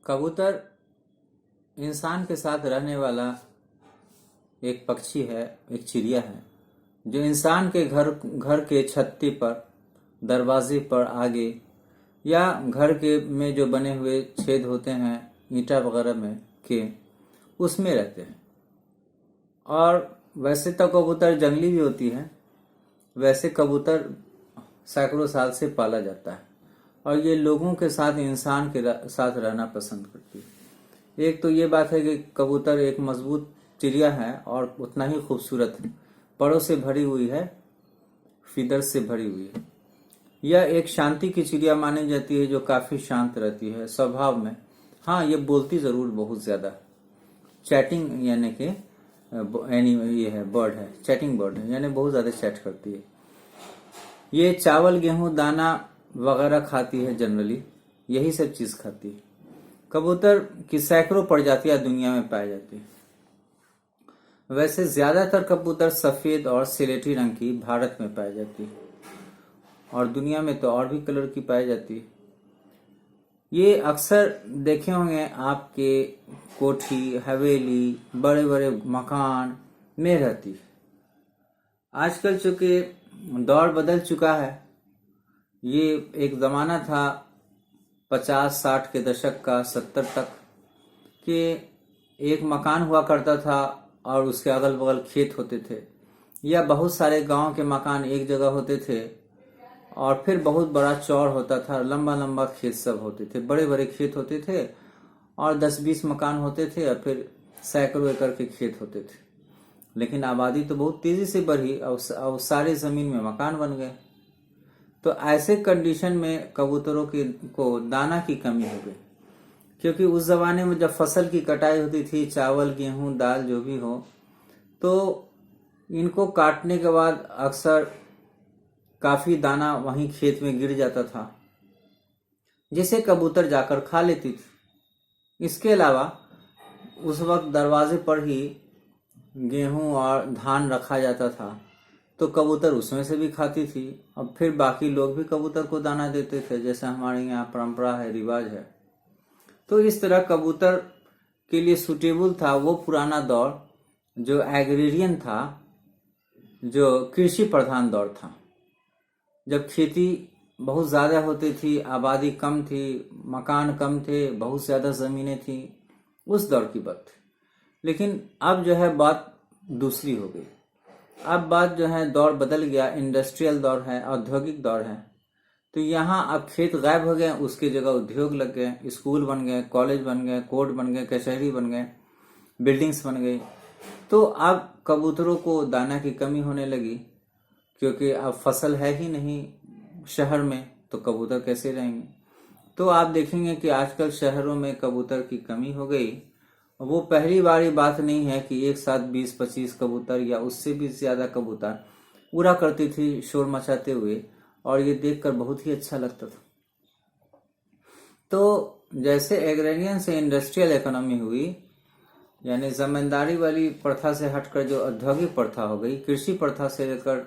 कबूतर इंसान के साथ रहने वाला एक पक्षी है, एक चिड़िया है जो इंसान के घर के छत्ते पर, दरवाजे पर, आगे या घर के में जो बने हुए छेद होते हैं ईंटा वगैरह में के, उसमें रहते हैं। और वैसे तो कबूतर जंगली भी होती है, वैसे कबूतर सैकड़ों साल से पाला जाता है और ये लोगों के साथ, इंसान के साथ रहना पसंद करती है। एक तो ये बात है कि कबूतर एक मजबूत चिड़िया है और उतना ही खूबसूरत है, परों से भरी हुई है, फीदर्स से भरी हुई है। यह एक शांति की चिड़िया मानी जाती है जो काफी शांत रहती है स्वभाव में। हाँ, ये बोलती जरूर बहुत ज्यादा, चैटिंग यानी कि ये है बर्ड है, चैटिंग बर्ड है, यानी बहुत ज्यादा चैट करती है। ये चावल, गेहूं, दाना वगैरह खाती है, जनरली यही सब चीज खाती है। कबूतर की सैकड़ों प्रजातियां दुनिया में पाई जाती है। वैसे ज्यादातर कबूतर सफेद और सिलेटी रंग की भारत में पाई जाती है और दुनिया में तो और भी कलर की पाई जाती है। ये अक्सर देखे होंगे आपके कोठी, हवेली, बड़े बड़े मकान में रहती है। आजकल चूंकि दौर बदल चुका है, ये एक जमाना था 50-60 के दशक का, 70 तक कि एक मकान हुआ करता था और उसके अगल बगल खेत होते थे, या बहुत सारे गांव के मकान एक जगह होते थे और फिर बहुत बड़ा चौड़ होता था, लंबा लंबा खेत सब होते थे, बड़े बड़े खेत होते थे और 10-20 मकान होते थे और फिर सैकड़ों एकड़ के खेत होते थे। लेकिन आबादी तो बहुत तेजी से बढ़ी और सारे जमीन में मकान बन गए। तो ऐसे कंडीशन में कबूतरों को दाना की कमी हो गई, क्योंकि उस जमाने में जब फसल की कटाई होती थी, चावल, गेहूं, दाल जो भी हो, तो इनको काटने के बाद अक्सर काफी दाना वहीं खेत में गिर जाता था, जिसे कबूतर जाकर खा लेती थी। इसके अलावा उस वक्त दरवाजे पर ही गेहूं और धान रखा जाता था, तो कबूतर उसमें से भी खाती थी और फिर बाकी लोग भी कबूतर को दाना देते थे, जैसे हमारे यहाँ परंपरा है, रिवाज है। तो इस तरह कबूतर के लिए सुटेबल था वो पुराना दौर जो एग्रेरियन था, जो कृषि प्रधान दौर था, जब खेती बहुत ज्यादा होती थी, आबादी कम थी, मकान कम थे, बहुत ज्यादा जमीनें थी, उस दौर की बात थी। लेकिन अब जो है बात दूसरी हो गई। अब बात जो है दौर बदल गया, इंडस्ट्रियल दौर है, औद्योगिक दौर है। तो यहाँ अब खेत गायब हो गए, उसकी जगह उद्योग लग गए, स्कूल बन गए, कॉलेज बन गए, कोर्ट बन गए, कचहरी बन गए, बिल्डिंग्स बन गई। तो अब कबूतरों को दाना की कमी होने लगी, क्योंकि अब फसल है ही नहीं शहर में, तो कबूतर कैसे रहेंगे। तो आप देखेंगे कि आजकल शहरों में कबूतर की कमी हो गई। वो पहली बारी बात नहीं है कि एक साथ 20-25 कबूतर या उससे भी ज्यादा कबूतर उड़ा करती थी शोर मचाते हुए, और ये देखकर बहुत ही अच्छा लगता था। तो जैसे एग्रेरियन से इंडस्ट्रियल इकोनॉमी हुई, यानी जमींदारी वाली प्रथा से हटकर जो औद्योगिक प्रथा हो गई, कृषि प्रथा से लेकर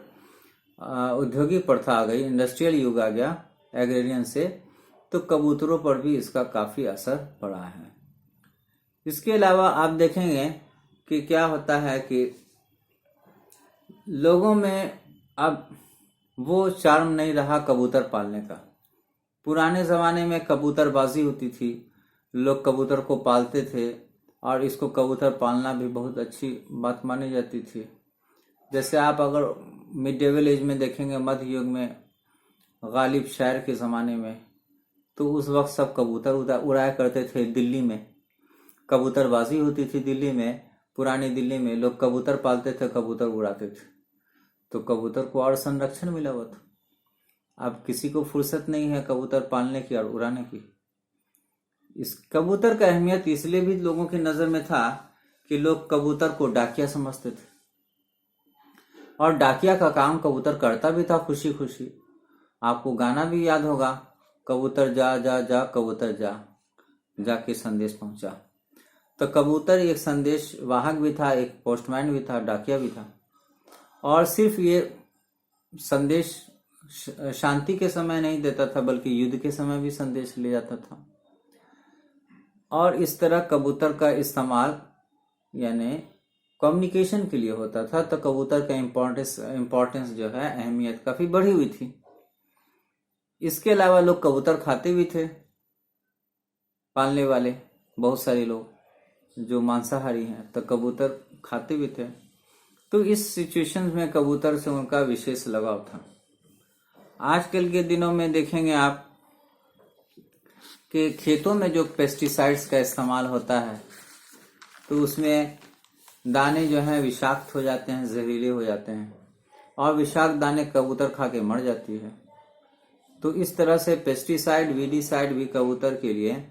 औद्योगिक प्रथा आ गई, इंडस्ट्रियल युग आ गया एग्रेरियन से, तो कबूतरों पर भी इसका काफी असर पड़ा है। इसके अलावा आप देखेंगे कि क्या होता है कि लोगों में अब वो चार्म नहीं रहा कबूतर पालने का। पुराने जमाने में कबूतरबाजी होती थी, लोग कबूतर को पालते थे और इसको कबूतर पालना भी बहुत अच्छी बात मानी जाती थी। जैसे आप अगर मिडेवल एज में देखेंगे, मध्य युग में, गालिब शायर के ज़माने में, तो उस वक्त सब कबूतर उड़ाया करते थे। दिल्ली में कबूतरबाजी होती थी, दिल्ली में, पुरानी दिल्ली में लोग कबूतर पालते थे, कबूतर उड़ाते थे, तो कबूतर को और संरक्षण मिला हुआ था। अब किसी को फुर्सत नहीं है कबूतर पालने की और उड़ाने की। इस कबूतर का अहमियत इसलिए भी लोगों की नजर में था कि लोग कबूतर को डाकिया समझते थे, और डाकिया का काम कबूतर करता भी था खुशी खुशी। आपको गाना भी याद होगा, कबूतर जा जा जा कबूतर जा, जाके संदेश पहुंचा। तो कबूतर एक संदेश वाहक भी था, एक पोस्टमैन भी था, डाकिया भी था। और सिर्फ ये संदेश शांति के समय नहीं देता था, बल्कि युद्ध के समय भी संदेश ले जाता था। और इस तरह कबूतर का इस्तेमाल यानी कम्युनिकेशन के लिए होता था। तो कबूतर का इम्पोर्टेंस जो है, अहमियत काफी बढ़ी हुई थी। इसके अलावा लोग कबूतर खाते भी थे, पालने वाले बहुत सारे लोग जो मांसाहारी हैं तो कबूतर खाते भी थे। तो इस सिचुएशन में कबूतर से उनका विशेष लगाव था। आजकल के दिनों में देखेंगे आप कि खेतों में जो पेस्टिसाइड्स का इस्तेमाल होता है तो उसमें दाने जो हैं विषाक्त हो जाते हैं, जहरीले हो जाते हैं, और विषाक्त दाने कबूतर खा के मर जाती है। तो इस तरह से पेस्टिसाइड, वीडीसाइड भी कबूतर के लिए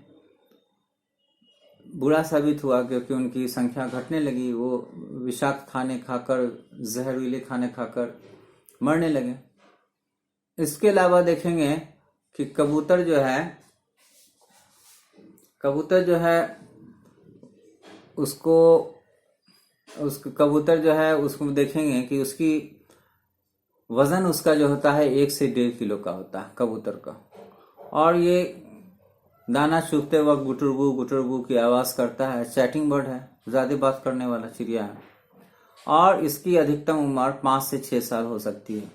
बुरा साबित हुआ, क्योंकि उनकी संख्या घटने लगी। वो विषाक्त खाने खाकर, जहरीले खाने खाकर मरने लगे। इसके अलावा देखेंगे कि कबूतर जो है उसको देखेंगे कि उसकी वजन उसका जो होता है 1 से 1.5 किलो का होता है कबूतर का। और ये दाना चुगते वक्त गुटुरगु गुटुरगु की आवाज करता है। चैटिंग बर्ड है, ज्यादा बात करने वाला चिड़िया है, और इसकी अधिकतम उम्र 5 से 6 साल हो सकती है।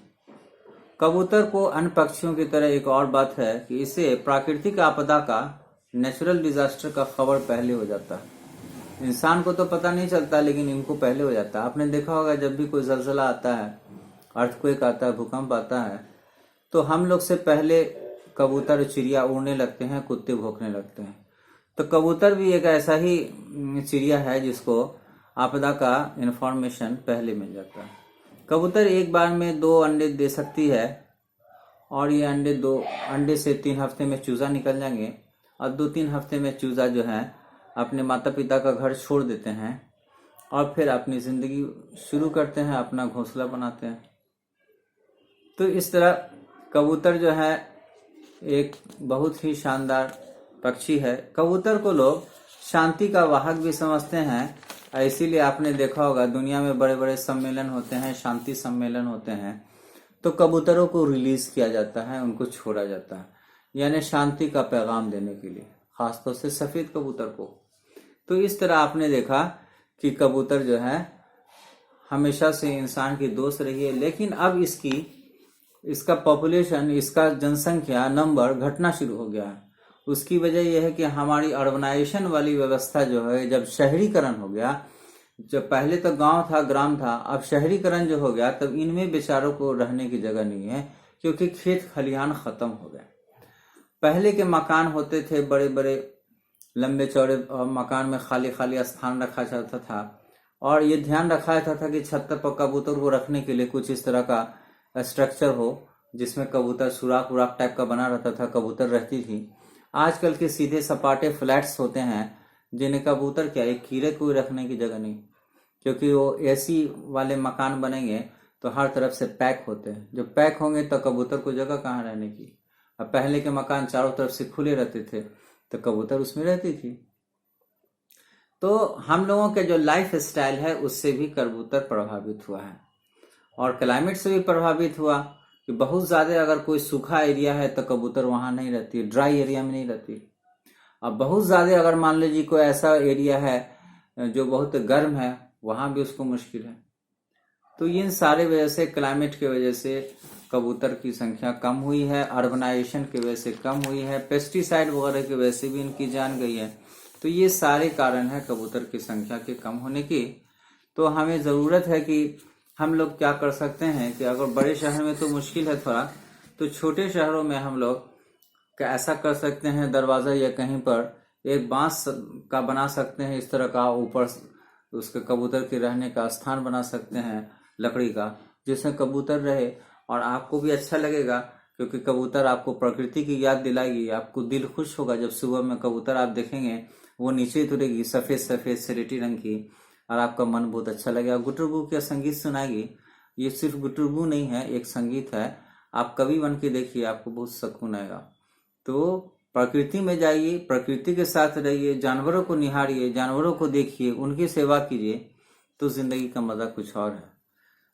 कबूतर को अन्य पक्षियों की तरह एक और बात है कि इसे प्राकृतिक आपदा का, नेचुरल डिजास्टर का खबर पहले हो जाता है। इंसान को तो पता नहीं चलता, लेकिन इनको पहले हो जाता है। आपने देखा होगा जब भी कोई जलजला आता है, अर्थक्वेक आता है, भूकंप आता है, तो हम लोग से पहले कबूतर, चिड़िया उड़ने लगते हैं, कुत्ते भौंकने लगते हैं। तो कबूतर भी एक ऐसा ही चिड़िया है जिसको आपदा का इंफॉर्मेशन पहले मिल जाता है। कबूतर एक बार में 2 अंडे दे सकती है, और ये अंडे से 3 हफ्ते में चूजा निकल जाएंगे, और 2-3 हफ्ते में चूजा जो है अपने माता पिता का घर छोड़ देते हैं और फिर अपनी जिंदगी शुरू करते हैं, अपना घोंसला बनाते हैं। तो इस तरह कबूतर जो है एक बहुत ही शानदार पक्षी है। कबूतर को लोग शांति का वाहक भी समझते हैं। इसीलिए आपने देखा होगा दुनिया में बड़े बड़े सम्मेलन होते हैं, शांति सम्मेलन होते हैं, तो कबूतरों को रिलीज किया जाता है, उनको छोड़ा जाता है, यानी शांति का पैगाम देने के लिए, खासतौर से सफेद कबूतर को। तो इस तरह आपने देखा कि कबूतर जो है हमेशा से इंसान की दोस्त रही है, लेकिन अब इसका पॉपुलेशन, इसका जनसंख्या नंबर घटना शुरू हो गया है। उसकी वजह यह है कि हमारी अर्बनाइजेशन वाली व्यवस्था जो है, जब शहरीकरण हो गया, जब पहले तो गांव था, ग्राम था, अब शहरीकरण जो हो गया, तब इनमें बेचारों को रहने की जगह नहीं है, क्योंकि खेत खलिहान खत्म हो गए। पहले के मकान होते थे बड़े बड़े लंबे चौड़े, मकान में खाली खाली स्थान रखा जाता था, और ये ध्यान रखा जाता था कि छत पर कबूतर को रखने के लिए कुछ इस तरह का स्ट्रक्चर हो जिसमें कबूतर सुराख उराख टाइप का बना रहता था, कबूतर रहती थी। आजकल के सीधे सपाटे फ्लैट्स होते हैं जिन्हें कबूतर क्या, एक कीड़े को रखने की जगह नहीं, क्योंकि वो एसी वाले मकान बनेंगे तो हर तरफ से पैक होते हैं। जब पैक होंगे तो कबूतर को जगह कहाँ रहने की। अब पहले के मकान चारों तरफ से खुले रहते थे तो कबूतर उसमें रहती थी। तो हम लोगों के जो लाइफ स्टाइल है उससे भी कबूतर प्रभावित हुआ है, और क्लाइमेट से भी प्रभावित हुआ कि बहुत ज्यादा अगर कोई सूखा एरिया है तो कबूतर वहां नहीं रहती, ड्राई एरिया में नहीं रहती। अब बहुत ज्यादा अगर मान लीजिए कोई ऐसा एरिया है जो बहुत गर्म है, वहां भी उसको मुश्किल है। तो इन सारे वजह से, क्लाइमेट की वजह से कबूतर की संख्या कम हुई है, अर्बनाइजेशन की वजह से कम हुई है, पेस्टिसाइड वगैरह की वजह से भी इनकी जान गई है। तो ये सारे कारण है कबूतर की संख्या के कम होने की। तो हमें जरूरत है कि हम लोग क्या कर सकते हैं कि अगर बड़े शहर में तो मुश्किल है थोड़ा, तो छोटे शहरों में हम लोग ऐसा कर सकते हैं, दरवाजा या कहीं पर एक बांस का बना सकते हैं इस तरह का, ऊपर उसके कबूतर के रहने का स्थान बना सकते हैं लकड़ी का, जिसमें कबूतर रहे और आपको भी अच्छा लगेगा, क्योंकि कबूतर आपको प्रकृति की याद दिलाएगी। आपको दिल खुश होगा जब सुबह में कबूतर आप देखेंगे, वो नीचे उतरेगी सफेद सफेद स्लेटी रंग की, और आपका मन बहुत अच्छा लगेगा। गुटुरगु का संगीत सुनाएगी। ये सिर्फ गुटुरगु नहीं है, एक संगीत है। आप कभी बन के देखिए, आपको बहुत सुकून आएगा। तो प्रकृति में जाइए, प्रकृति के साथ रहिए, जानवरों को निहारिए, जानवरों को देखिए, उनकी सेवा कीजिए, तो जिंदगी का मजा कुछ और है।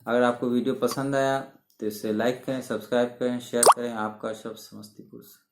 अगर आपको वीडियो पसंद आया तो इसे लाइक करें, सब्सक्राइब करें, शेयर करें। आपका शब्द समस्तीपुर से।